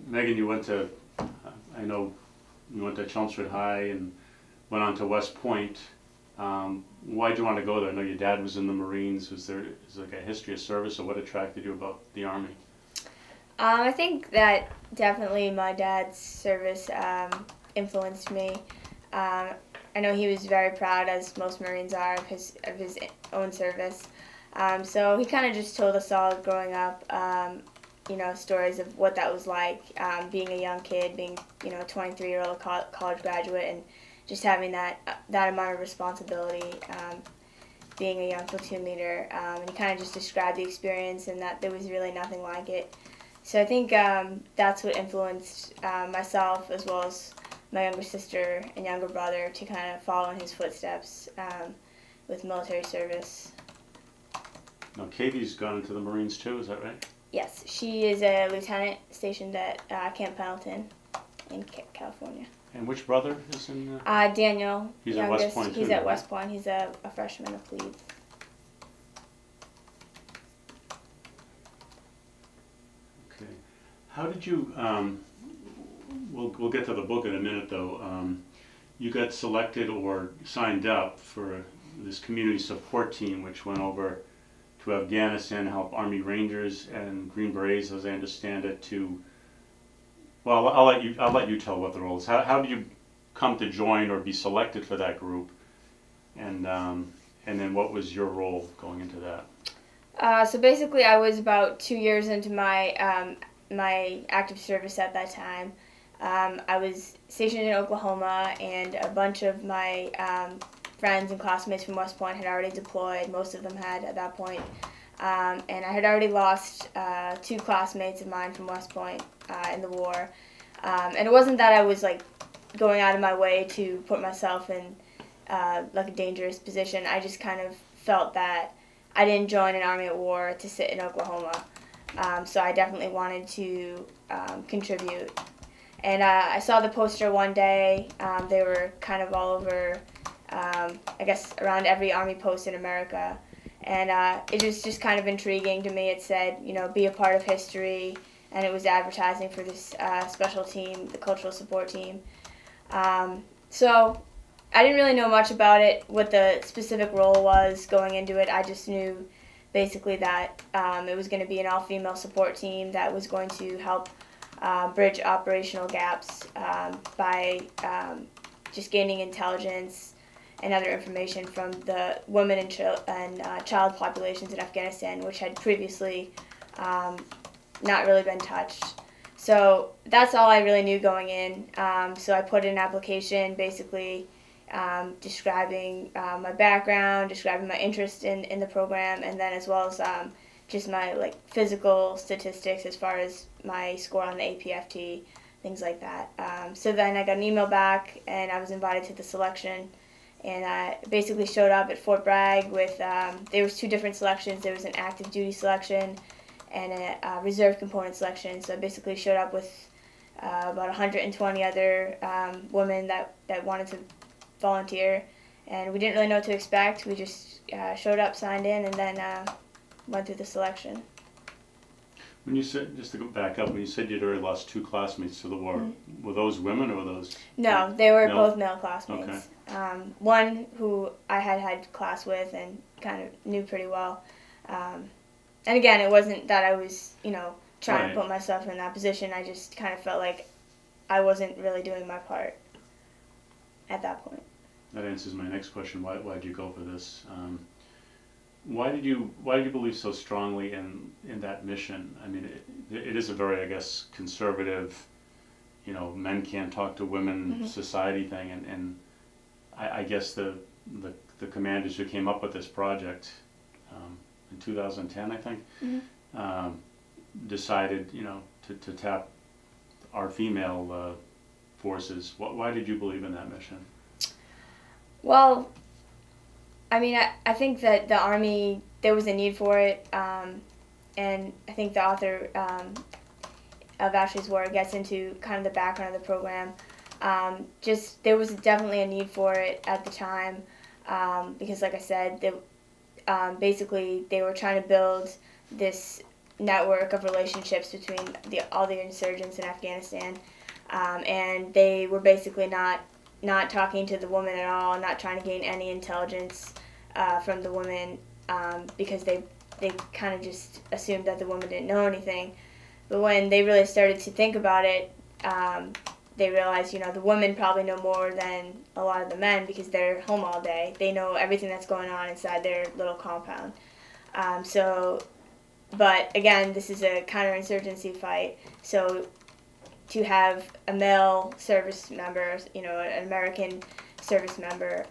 Megan, you went to, I know you went to Chelmsford High and went on to West Point. Why'd you want to go there? I know your dad was in the Marines. Was there like a history of service, or what attracted you about the Army? I think that definitely my dad's service influenced me. I know he was very proud, as most Marines are, of his own service. So he kind of just told us all growing up, stories of what that was like, being a young kid, being a 23-year-old college graduate, and just having that amount of responsibility, being a young platoon leader. And he kind of just described the experience and that there was really nothing like it. So I think that's what influenced myself, as well as my younger sister and younger brother, to kind of follow in his footsteps with military service. Now, Katie's gone into the Marines too, is that right? Yes, she is a lieutenant stationed at Camp Pendleton in California. And which brother is in? Daniel. He's youngest. at West Point too. He's at West Point. He's a freshman, I believe. Okay. How did you? We'll get to the book in a minute, though. You got selected or signed up for this community support team, which went over to Afghanistan to help Army Rangers and Green Berets, as I understand it. Well, I'll let you tell what the role is. How did you come to join or be selected for that group, and then what was your role going into that? So basically, I was about 2 years into my my active service at that time. I was stationed in Oklahoma, and a bunch of my friends and classmates from West Point had already deployed. Most of them had at that point. And I had already lost 2 classmates of mine from West Point in the war. And it wasn't that I was like going out of my way to put myself in like a dangerous position. I just kind of felt that I didn't join an army at war to sit in Oklahoma. So I definitely wanted to contribute. And I saw the poster one day. They were kind of all over, I guess, around every Army post in America. And it was just kind of intriguing to me. It said, be a part of history. And it was advertising for this special team, the cultural support team. So I didn't really know much about it, what the specific role was going into it. I just knew basically that it was going to be an all-female support team that was going to help bridge operational gaps by just gaining intelligence and other information from the women and child populations in Afghanistan, which had previously not really been touched. So that's all I really knew going in. So I put in an application basically describing my background, describing my interest in the program, and then as well as just my physical statistics as far as my score on the APFT, things like that. So then I got an email back, and I was invited to the selection, and I basically showed up at Fort Bragg with, there was 2 different selections. There was an active duty selection and a reserve component selection. So I basically showed up with about 120 other women that wanted to volunteer, and we didn't really know what to expect. We just showed up, signed in, and then went through the selection. When you said, just to go back up, when you said you'd already lost 2 classmates to the war, were those women or were those? No, they were both male classmates. Okay. One who I had class with and kind of knew pretty well. And again, it wasn't that I was, trying to put myself in that position. I just kind of felt like I wasn't really doing my part at that point. That answers my next question. Why did you go for this? Why did you believe so strongly in that mission? I mean, it is a very, I guess, conservative, men can't talk to women society thing, and I guess the commanders who came up with this project in 2010, I think, decided to tap our female forces. Why did you believe in that mission? Well, I mean, I think that the Army, there was a need for it, and I think the author of Ashley's War gets into kind of the background of the program. Just there was definitely a need for it at the time, because like I said, basically they were trying to build this network of relationships between all the insurgents in Afghanistan, and they were basically not talking to the woman at all, not trying to gain any intelligence from the woman, because they kind of just assumed that the woman didn't know anything. But when they really started to think about it, they realized, the women probably know more than a lot of the men because they're home all day. They know everything that's going on inside their little compound. But again, this is a counterinsurgency fight, so to have a male service member, an American service member,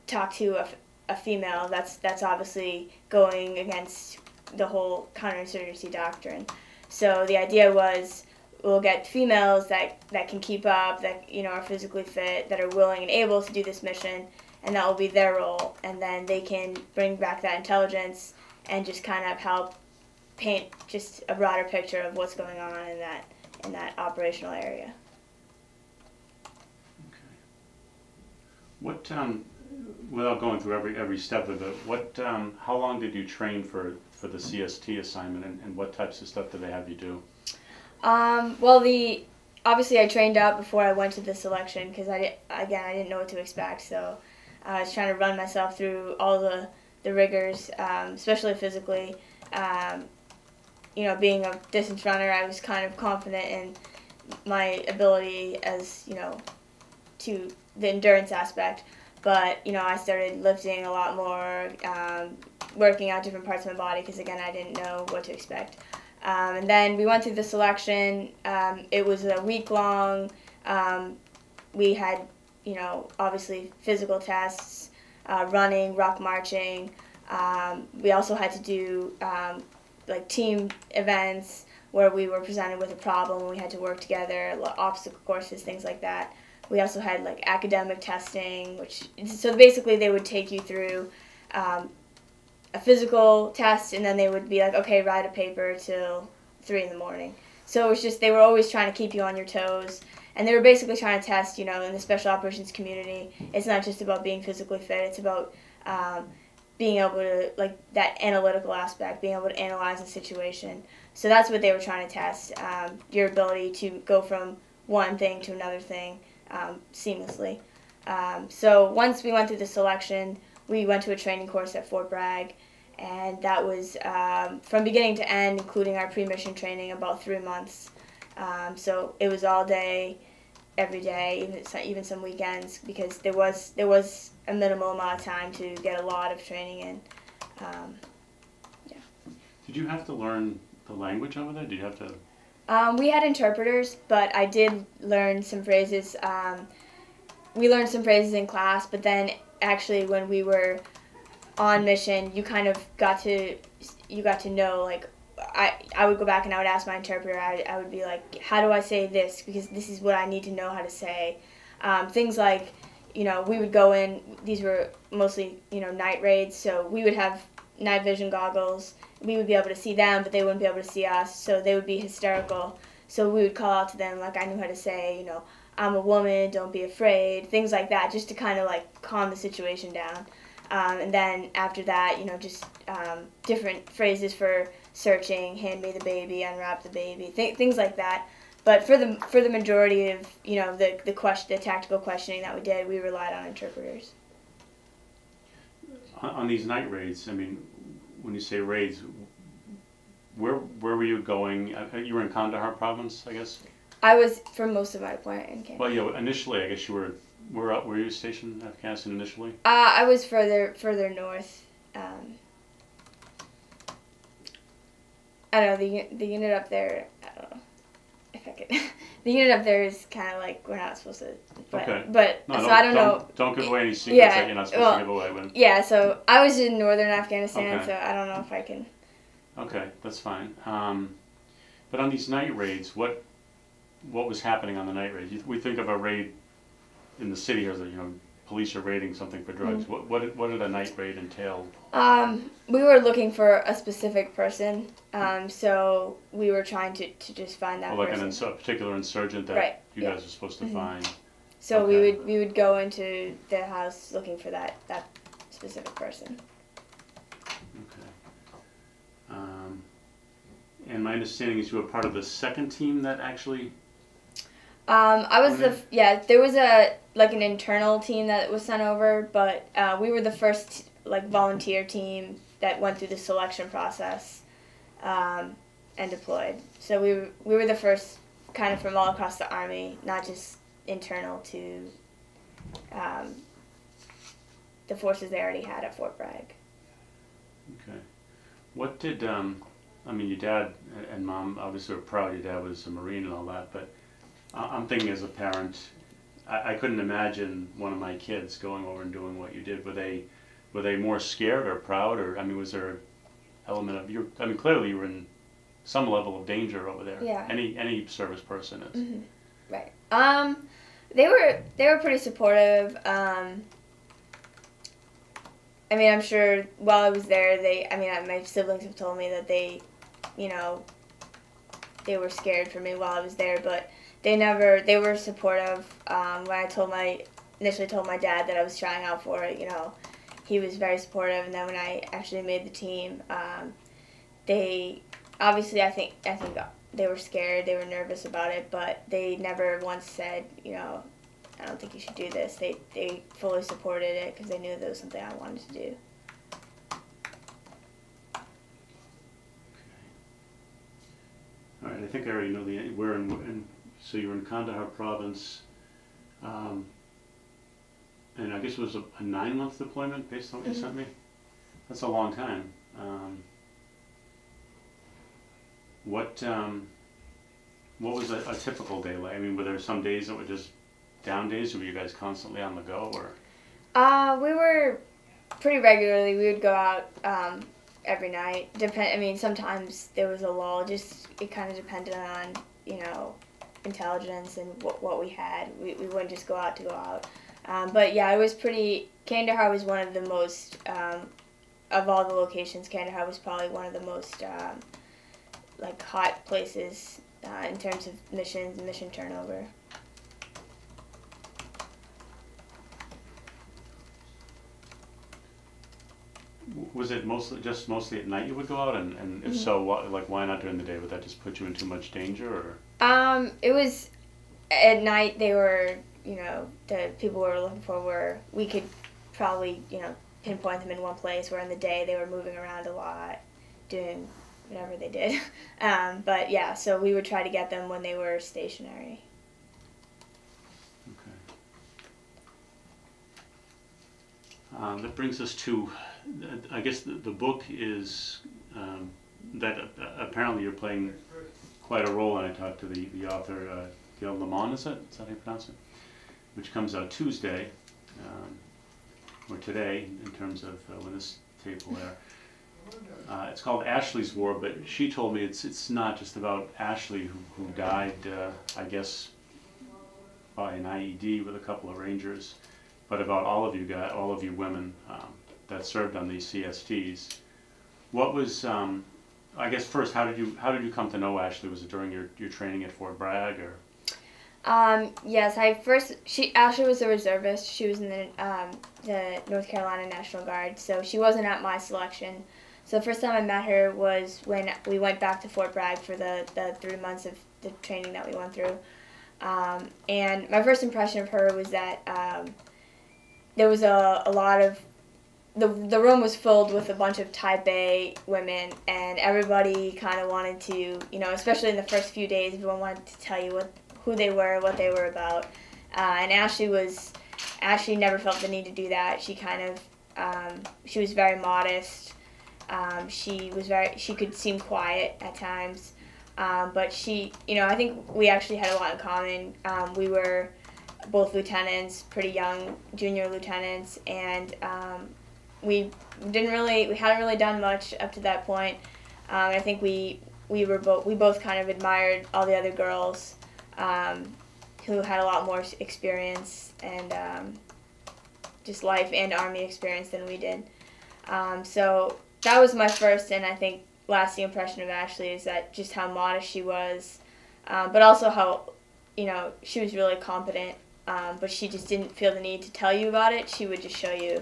talk to a female, that's obviously going against the whole counterinsurgency doctrine. So the idea was, we'll get females that can keep up, that are physically fit, that are willing and able to do this mission, and that will be their role. And then they can bring back that intelligence and just kind of help paint just a broader picture of what's going on in that operational area. Okay. What, without going through every step of it, how long did you train for the CST assignment, and what types of stuff did they have you do? Well, obviously I trained out before I went to the selection because I didn't know what to expect, so I was trying to run myself through all the rigors, especially physically. Being a distance runner, I was kind of confident in my ability as, to the endurance aspect, but, I started lifting a lot more, working out different parts of my body because, again, I didn't know what to expect. And then we went through the selection. It was a week-long. We had, obviously physical tests, running, rock marching. We also had to do team events where we were presented with a problem and we had to work together, obstacle courses, things like that. We also had academic testing, so basically they would take you through a physical test, and then they would be like, okay, write a paper till 3 in the morning. So it was just, they were always trying to keep you on your toes, and they were basically trying to test, in the special operations community, it's not just about being physically fit, it's about being able to, that analytical aspect, being able to analyze a situation. So that's what they were trying to test, your ability to go from one thing to another thing seamlessly. So once we went through the selection, we went to a training course at Fort Bragg, and that was from beginning to end, including our pre-mission training, about 3 months. So it was all day, every day, even some weekends, because there was a minimal amount of time to get a lot of training in. Yeah. Did you have to learn the language over there? Did you have to? We had interpreters, but I did learn some phrases. We learned some phrases in class, but then actually when we were on mission, you kind of got to know, I would go back and I would ask my interpreter, I would be like, how do I say this, because this is what I need to know how to say. Things like, we would go in, these were mostly, night raids, so we would have night vision goggles. We would be able to see them, but they wouldn't be able to see us, so they would be hysterical. So we would call out to them, I knew how to say, I'm a woman, don't be afraid, things like that, just to kind of calm the situation down. And then after that, just different phrases for searching, hand me the baby, unwrap the baby, things like that. But for the majority of the tactical questioning that we did, we relied on interpreters. On these night raids, I mean, when you say raids, where were you going? You were in Kandahar province, I guess. I was for most of my deployment in Canada. Well, yeah. Initially, I guess you were. Were you stationed in Afghanistan initially? I was further north. I don't know, the unit up there. I don't know if I could. The unit up there is kind of we're not supposed to. But no, so I don't know. Don't give away any secrets that you're not supposed to give away. Yeah, so I was in northern Afghanistan, so I don't know if I can. Okay, that's fine. But on these night raids, what was happening on the night raids? We think of a raid in the city as police are raiding something for drugs. Mm-hmm. What did a night raid entail? We were looking for a specific person, so we were trying to just find that person. A particular insurgent that you guys were supposed to find. So we would go into the house looking for that specific person. Okay. And my understanding is you were part of the second team that actually... I was there was an internal team that was sent over, but we were the first volunteer team that went through the selection process and deployed. So we were the first kind of from all across the Army, not just internal to the forces they already had at Fort Bragg. Okay. What did, your dad and mom obviously were proud your dad was a Marine and all that, but I'm thinking as a parent, I couldn't imagine one of my kids going over and doing what you did. Were they more scared or proud, or was there an element of clearly you were in some level of danger over there. Yeah. Any service person is. Mm-hmm. Right. They were pretty supportive. I'm sure while I was there, my siblings have told me that they were scared for me while I was there, but they were supportive. When I initially told my dad that I was trying out for it, he was very supportive, and then when I actually made the team, they obviously, I think they were scared, they were nervous about it, but they never once said, I don't think you should do this. They fully supported it because they knew that was something I wanted to do. All right, I think I already know so you were in Kandahar province, and I guess it was a 9-month deployment based on what you sent me? That's a long time. What was a typical day like? Were there some days that were just down days, or were you guys constantly on the go, or? We were pretty regularly. We would go out every night. Sometimes there was a lull. It kind of depended on intelligence and what we had. We wouldn't just go out to go out. But yeah, it was pretty. Kandahar was one of the most of all the locations. Kandahar was probably one of the most hot places in terms of missions and mission turnover. Was it mostly at night you would go out, and if so, why not during the day? Would that just put you in too much danger, or? It was at night. They were, the people we were looking for we could probably, pinpoint them in one place. Where in the day they were moving around a lot, doing whatever they did. But yeah, so we would try to get them when they were stationary. Okay. That brings us to, I guess the book is that apparently you're playing quite a role, and I talked to the author, Gail Lamont, is that how you pronounce it? Which comes out Tuesday, or today, in terms of when this tape will air. It's called Ashley's War, but she told me it's not just about Ashley, who died, I guess, by an IED with a couple of Rangers, but about all of you women that served on these CSTs. What was, I guess first, how did you come to know Ashley? Was it during your training at Fort Bragg, or? Yes, Ashley was a reservist. She was in the North Carolina National Guard, so she wasn't at my selection. So the first time I met her was when we went back to Fort Bragg for the 3 months of the training that we went through. And my first impression of her was that there was a lot of, the room was filled with a bunch of Type A women, and everybody kind of wanted to, especially in the first few days, everyone wanted to tell you who they were, what they were about. And Ashley never felt the need to do that. She kind of, she was very modest. She could seem quiet at times, but I think we actually had a lot in common. We were both lieutenants, pretty young junior lieutenants, and we hadn't really done much up to that point. I think we both kind of admired all the other girls who had a lot more experience and just life and Army experience than we did. So that was my first and I think lasting impression of Ashley, is that just how modest she was, but also how, she was really competent, but she just didn't feel the need to tell you about it. She would just show you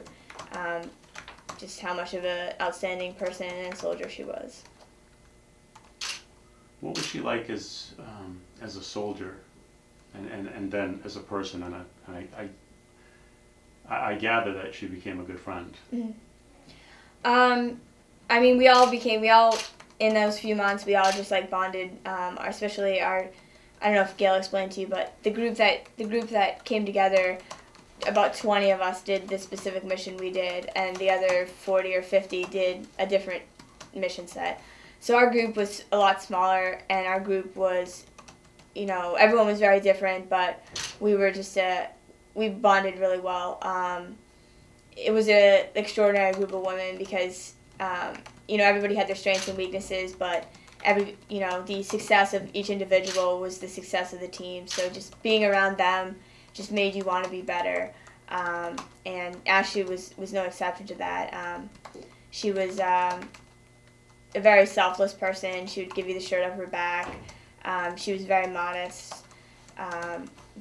just how much of an outstanding person and soldier she was. What was she like as a soldier, and then as a person? And I gather that she became a good friend. Mm-hmm. I mean, we all in those few months, we all just like bonded. Especially our, I don't know if Gail explained to you, but the group that came together, about 20 of us did the specific mission we did, and the other 40 or 50 did a different mission set. So our group was a lot smaller, and our group was, everyone was very different, but we were just we bonded really well. It was an extraordinary group of women because, everybody had their strengths and weaknesses, but the success of each individual was the success of the team. So just being around them just made you want to be better. And Ashley was no exception to that. She was a very selfless person. She would give you the shirt off her back. She was very modest.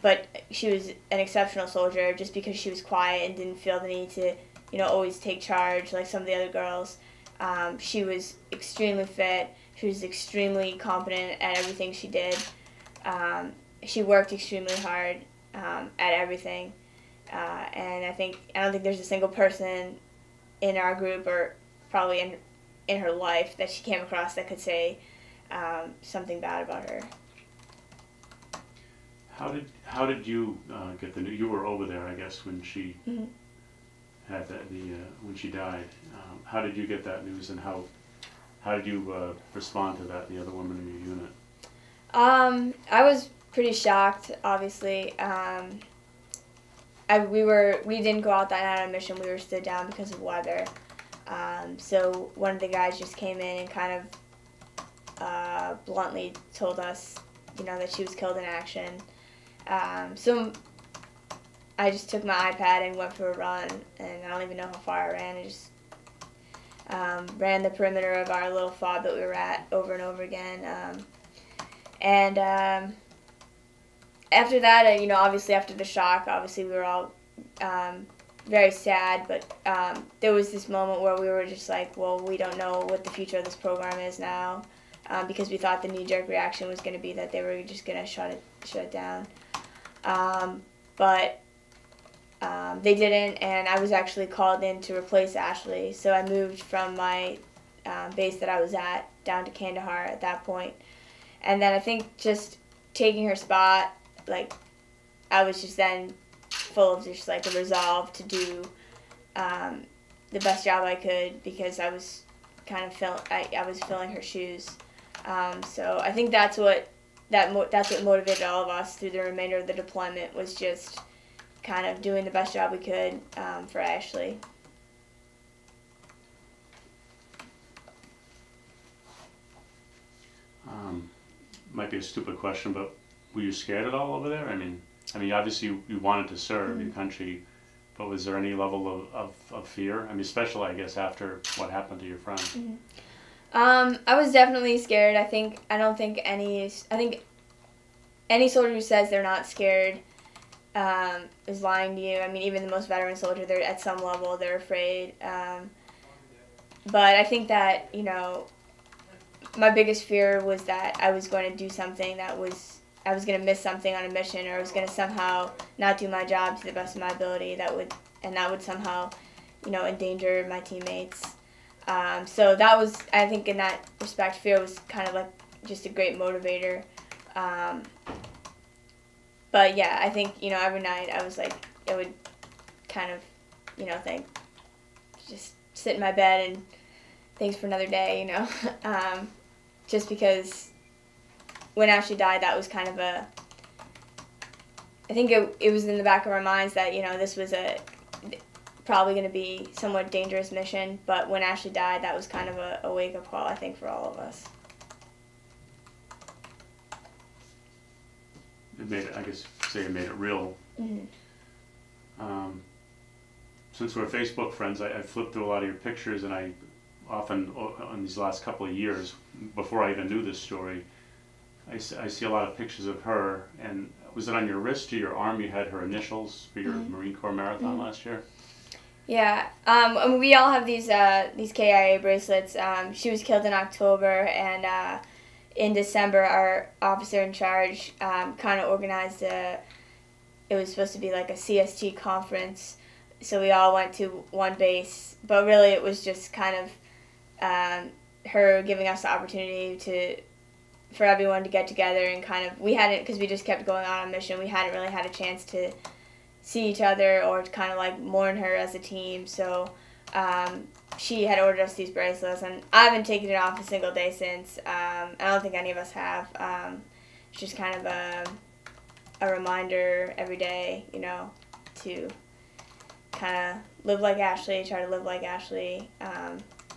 But she was an exceptional soldier just because she was quiet and didn't feel the need to, always take charge like some of the other girls. She was extremely fit. She was extremely competent at everything she did. She worked extremely hard at everything. And I don't think there's a single person in our group or probably in her life that she came across that could say something bad about her. How did you get the news? You were over there, I guess, when she Mm-hmm. had when she died. How did you get that news, and how did you respond to that? The other women in your unit. I was pretty shocked. Obviously, we didn't go out that night on a mission. We were stood down because of weather. So one of the guys just came in and kind of bluntly told us, that she was killed in action. So I just took my iPad and went for a run, and I don't even know how far I ran. I just ran the perimeter of our little fob that we were at over and over again. And after that, obviously after the shock, obviously we were all very sad, but there was this moment where we were just like, well, we don't know what the future of this program is now, because we thought the knee-jerk reaction was going to be that they were just going to shut it down. But they didn't, and I was actually called in to replace Ashley. So I moved from my base that I was at down to Kandahar at that point. And then I think just taking her spot, like, I was just then full of just like a resolve to do the best job I could, because I was kind of I was filling her shoes. So I think that's what motivated all of us through the remainder of the deployment, was just kind of doing the best job we could for Ashley. Might be a stupid question, but were you scared at all over there? I mean, obviously you wanted to serve Mm-hmm. your country, but was there any level of fear? I mean, especially, I guess, after what happened to your friend. Mm-hmm. I was definitely scared. I think any soldier who says they're not scared is lying to you. I mean, even the most veteran soldier, they're at some level they're afraid. But I think that, my biggest fear was that I was going to do something I was going to miss something on a mission, or I was going to somehow not do my job to the best of my ability. That would somehow, endanger my teammates. So that was, I think, in that respect, fear was kind of like just a great motivator. But yeah, I think, every night I was like, I would kind of, think, just sit in my bed and thanks for another day, just because when Ashley died, that was kind of I think it was in the back of our minds that, this was probably going to be a somewhat dangerous mission, but when Ashley died, that was kind of a wake-up call, I think, for all of us. It made it, I guess, it made it real. Mm-hmm. Since we're Facebook friends, I flipped through a lot of your pictures, and I often, in these last couple of years, before I even knew this story, I see a lot of pictures of her. And was it on your wrist or your arm? You had her initials for your Mm-hmm. Marine Corps marathon Mm-hmm. last year. Yeah, we all have these KIA bracelets. She was killed in October, and in December, our officer in charge kind of organized it was supposed to be like a CST conference, so we all went to one base, but really it was just kind of her giving us the opportunity for everyone to get together and kind of, we hadn't, because we just kept going on mission, we hadn't really had a chance to see each other or to kind of like mourn her as a team, so she had ordered us these bracelets, and I haven't taken it off a single day since. I don't think any of us have. It's just kind of a reminder every day, you know, to kind of live like Ashley, try to live like Ashley,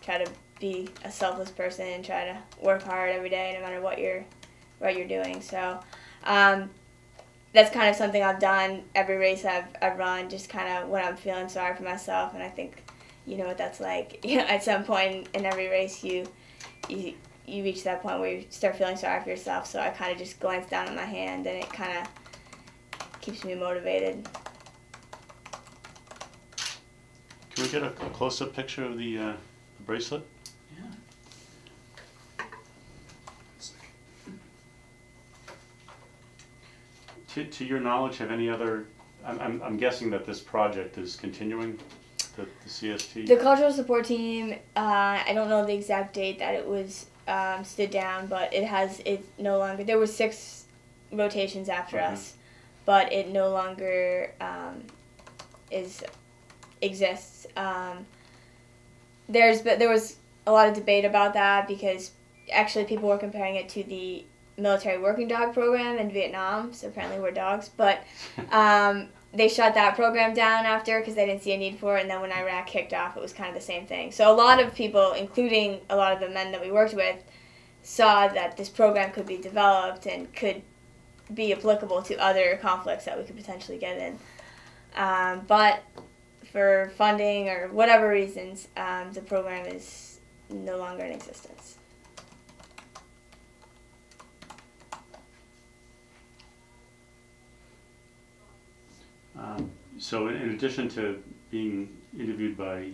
try to be a selfless person and try to work hard every day no matter what you're doing. So that's kind of something I've done every race I've run, just kind of when I'm feeling sorry for myself, and I think you know what that's like. You know, at some point in every race you reach that point where you start feeling sorry for yourself, so I kind of just glance down at my hand and it kind of keeps me motivated. Can we get a close-up picture of the bracelet? Yeah. To your knowledge, have any other, I'm guessing that this project is continuing, the CST? The cultural support team, I don't know the exact date that it was stood down, but it no longer, there were 6 rotations after us, but it no longer exists. There was a lot of debate about that because actually people were comparing it to the military working dog program in Vietnam, so apparently we're dogs, but they shut that program down after because they didn't see a need for it, and then when Iraq kicked off, it was kind of the same thing. So a lot of people, including a lot of the men that we worked with, saw that this program could be developed and could be applicable to other conflicts that we could potentially get in. But for funding or whatever reasons, the program is no longer in existence. So in addition to being interviewed by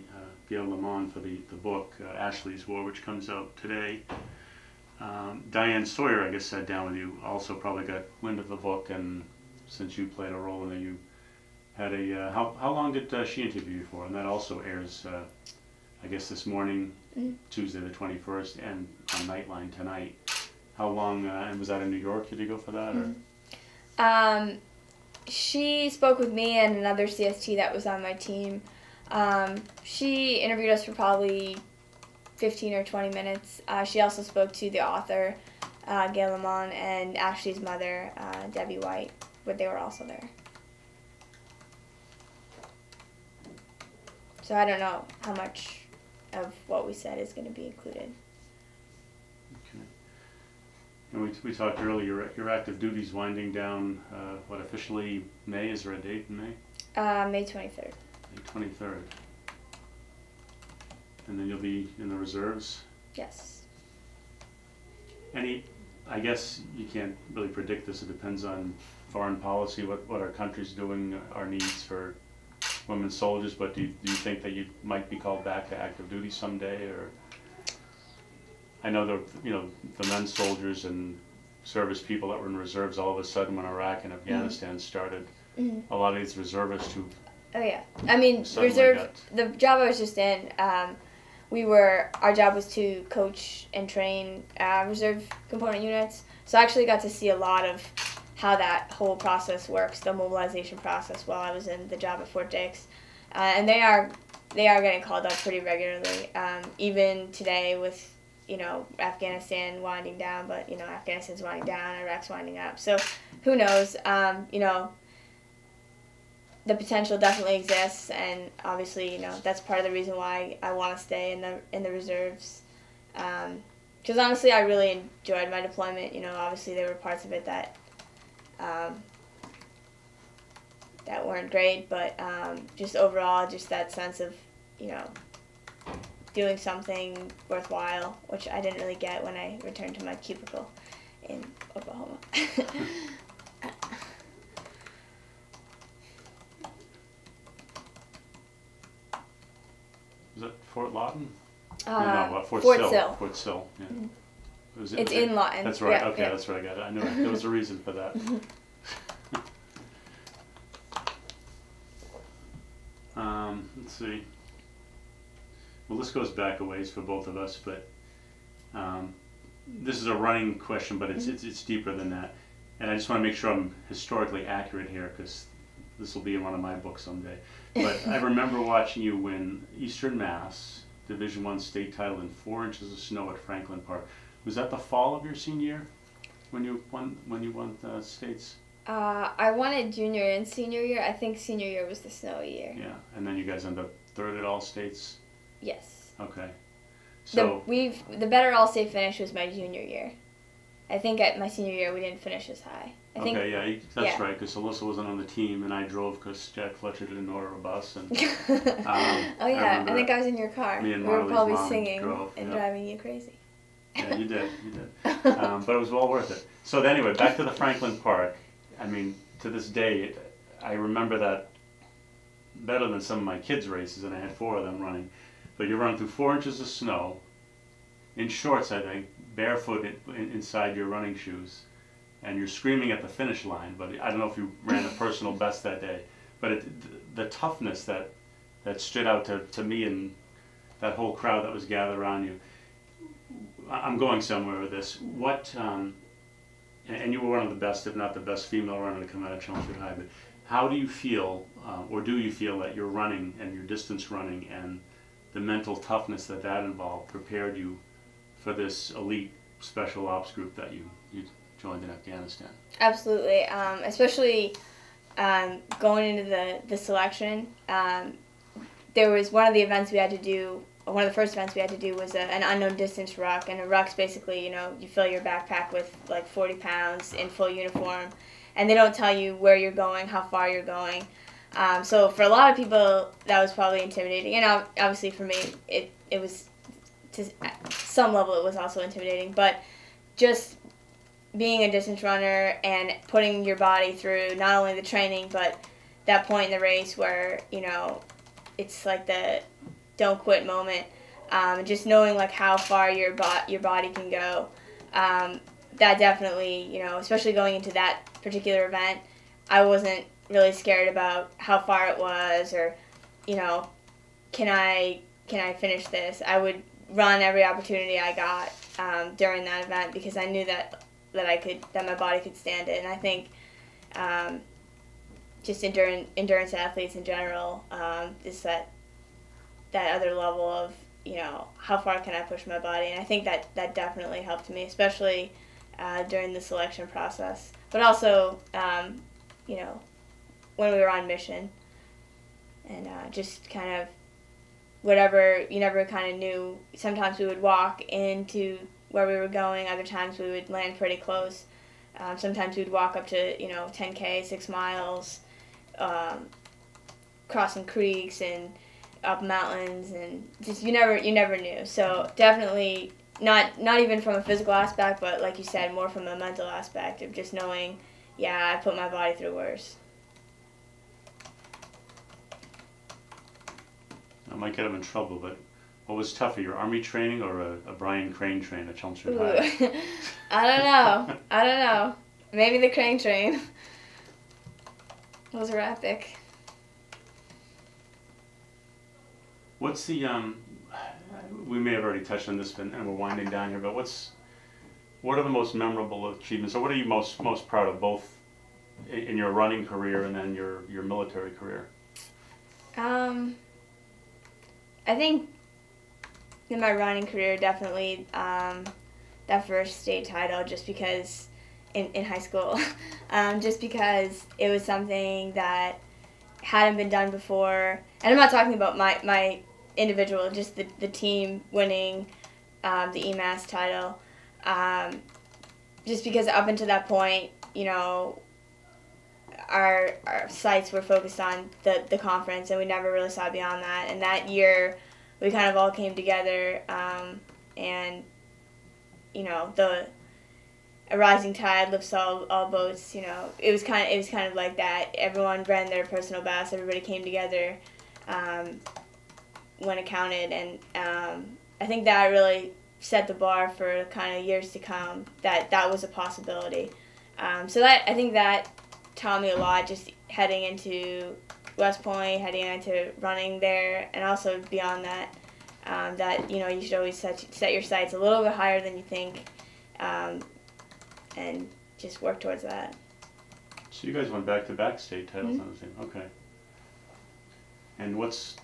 Gail Lamont for the book, Ashley's War, which comes out today, Diane Sawyer, I guess, sat down with you, also probably got wind of the book, and since you played a role in it, you had a, how long did she interview you for? And that also airs, I guess, this morning, Tuesday the 21st, and on Nightline tonight. How long, and was that in New York? Did you go for that? Or? She spoke with me and another CST that was on my team. She interviewed us for probably 15 or 20 minutes. She also spoke to the author, Gail Lamont, and Ashley's mother, Debbie White, but they were also there. So I don't know how much of what we said is going to be included. Okay. And we talked earlier, your active duty's winding down, what, officially May? Is there a date in May? May 23rd. May 23rd. And then you'll be in the reserves? Yes. I guess you can't really predict this, it depends on foreign policy, what our country's doing, our needs for women soldiers, but do you think that you might be called back to active duty someday, or? I know the men soldiers and service people that were in reserves all of a sudden when Iraq and Afghanistan started, a lot of these reservists who Oh yeah, I mean reserve. The job I was just in, our job was to coach and train reserve component units. So I actually got to see a lot of how that whole process works, the mobilization process, while I was in the job at Fort Dix, and they are getting called up pretty regularly. Even today with Afghanistan winding down, but Afghanistan's winding down, Iraq's winding up. So who knows? The potential definitely exists, and obviously, that's part of the reason why I want to stay in the reserves. Because honestly, I really enjoyed my deployment. Obviously there were parts of it that weren't great, but just overall, just that sense of doing something worthwhile, which I didn't really get when I returned to my cubicle in Oklahoma. Was that Fort Lawton? No, Fort Sill. Fort Sill, yeah. It's in Lawton. That's right. Yeah, okay, yeah. that's right. I got it. I knew it. There was a reason for that. Let's see. Well, this goes back a ways for both of us, but this is a running question, but it's deeper than that. And I just want to make sure I'm historically accurate here, because this will be in one of my books someday. But I remember watching you win Eastern Mass Division I state title in 4 inches of snow at Franklin Park. Was that the fall of your senior year when you won states? I won it junior and senior year. I think senior year was the snowy year. Yeah, and then you guys end up third at all states. Yes. Okay. So the better all state finish was my junior year. I think at my senior year we didn't finish as high. Okay, yeah, that's right, because Alyssa wasn't on the team, and I drove because Jack Fletcher didn't order a bus. And, oh yeah, I think I was in your car. Me and we were Marley's probably mom singing drove, and yeah. driving you crazy. Yeah, you did. But it was well worth it. So anyway, back to the Franklin Park. I mean, to this day, I remember that better than some of my kids' races, and I had 4 of them running. But you're running through 4 inches of snow, in shorts, I think, barefoot inside your running shoes, and you're screaming at the finish line. But I don't know if you ran a personal best that day. But the toughness that stood out to me and that whole crowd that was gathered around you. I'm going somewhere with this. And you were one of the best, if not the best, female runner to come out of Chelmsford High. But how do you feel, or do you feel that your running and your distance running and the mental toughness that involved prepared you for this elite special ops group that you joined in Afghanistan? Absolutely, especially going into the selection. There was one of the events we had to do. One of the first events we had to do was an unknown distance ruck, and a ruck's basically, you fill your backpack with like 40 pounds in full uniform, and they don't tell you where you're going, how far you're going. So for a lot of people, that was probably intimidating, and obviously for me, it was, to some level, it was also intimidating, but just being a distance runner and putting your body through not only the training, but that point in the race where, it's like the don't quit moment, just knowing like how far your body can go, that definitely, especially going into that particular event, I wasn't really scared about how far it was, or can I finish this. I would run every opportunity I got during that event, because I knew that my body could stand it. And I think just endurance athletes in general, is that other level of, how far can I push my body. And I think that definitely helped me, especially during the selection process. But also, when we were on mission, and just kind of whatever, you never kind of knew. Sometimes we would walk into where we were going, other times we would land pretty close. Sometimes we'd walk up to, 10K, 6 miles, crossing creeks and up mountains, and just you never knew. So definitely not even from a physical aspect, but like you said, more from a mental aspect of just knowing, I put my body through worse. I might get him in trouble, but what was tougher, your Army training or a Brian Crane train at Chelmsford High? I don't know. Maybe the Crane train. Those are epic. What's the, we may have already touched on this, and we're winding down here, but what are the most memorable achievements, or what are you most proud of, both in your running career and then your military career? I think in my running career, definitely that first state title, just because in high school, just because it was something that hadn't been done before. And I'm not talking about my individual, just the team winning the EMAS title. Just because up until that point, our sights were focused on the conference, and we never really saw beyond that. And that year, we kind of all came together, and a rising tide lifts all boats. It was kind of like that. Everyone ran their personal best. Everybody came together when it counted, and I think that really set the bar for kind of years to come, that was a possibility. So I think that taught me a lot, just heading into West Point, heading into running there, and also beyond that, that you should always set your sights a little bit higher than you think, and just work towards that. So you guys went back-to-back state titles on the team. Okay. And what's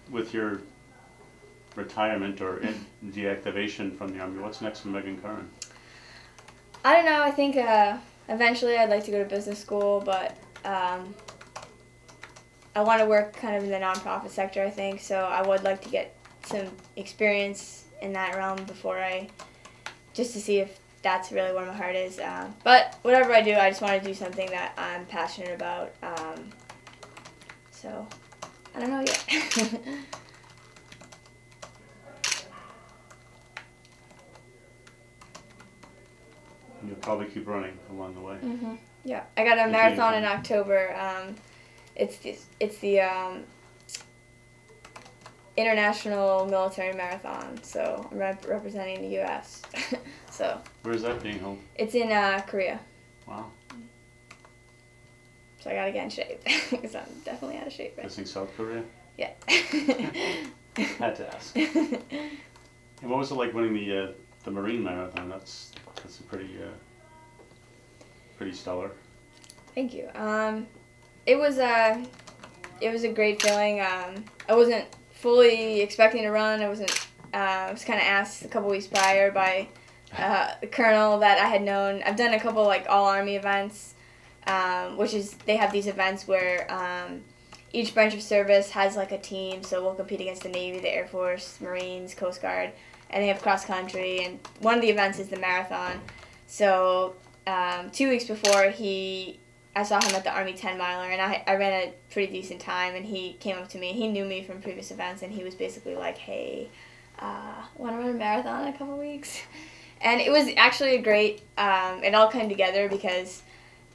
with your retirement or deactivation from the Army? What's next for Meghan Curran? I don't know. I think eventually I'd like to go to business school, but I want to work kind of in the nonprofit sector, I think. So I would like to get some experience in that realm before just to see if that's really where my heart is. But whatever I do, I just want to do something that I'm passionate about. So I don't know yet. You'll probably keep running along the way. Mm-hmm. Yeah, I got a marathon in October. It's the International Military Marathon, so I'm representing the U.S. So. Where's that being held? It's in Korea. Wow. So I gotta get in shape because I'm definitely out of shape. This in South Korea? Yeah. Had to ask. And what was it like winning the Marine Marathon? That's a pretty stellar. Thank you. It was a great feeling. I wasn't fully expecting to run. I was kind of asked a couple weeks prior by the colonel that I had known. I've done a couple all Army events, which is they have these events where each branch of service has a team. So we'll compete against the Navy, the Air Force, Marines, Coast Guard, and they have cross country. And one of the events is the marathon. So 2 weeks before, I saw him at the Army 10-miler, and I ran a pretty decent time, and he came up to me. He knew me from previous events, and he was basically like, hey, want to run a marathon in a couple weeks? And it was actually a great, it all came together because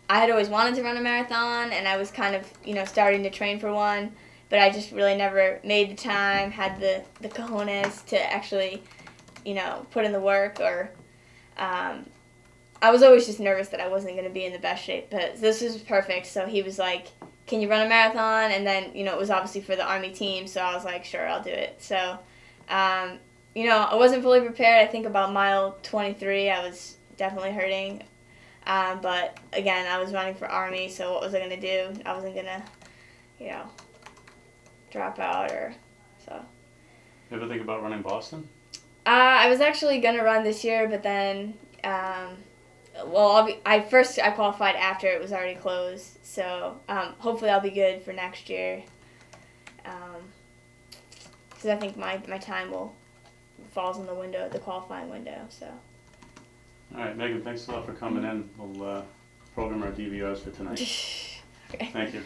I had always wanted to run a marathon, and I was kind of, starting to train for one, but I just really never made the time, had the cojones to actually, put in the work, or I was always just nervous that I wasn't going to be in the best shape, but this was perfect. So he was like, can you run a marathon? And then, it was obviously for the Army team, so I was like, sure, I'll do it. So, I wasn't fully prepared. I think about mile 23, I was definitely hurting. But, again, I was running for Army, so what was I going to do? I wasn't going to, drop out so. You ever think about running Boston? I was actually going to run this year, but then... I qualified after it was already closed, so hopefully I'll be good for next year. Because I think my time falls in the qualifying window. So. All right, Meghan, thanks a lot for coming in. We'll program our DVRs for tonight. Okay. Thank you.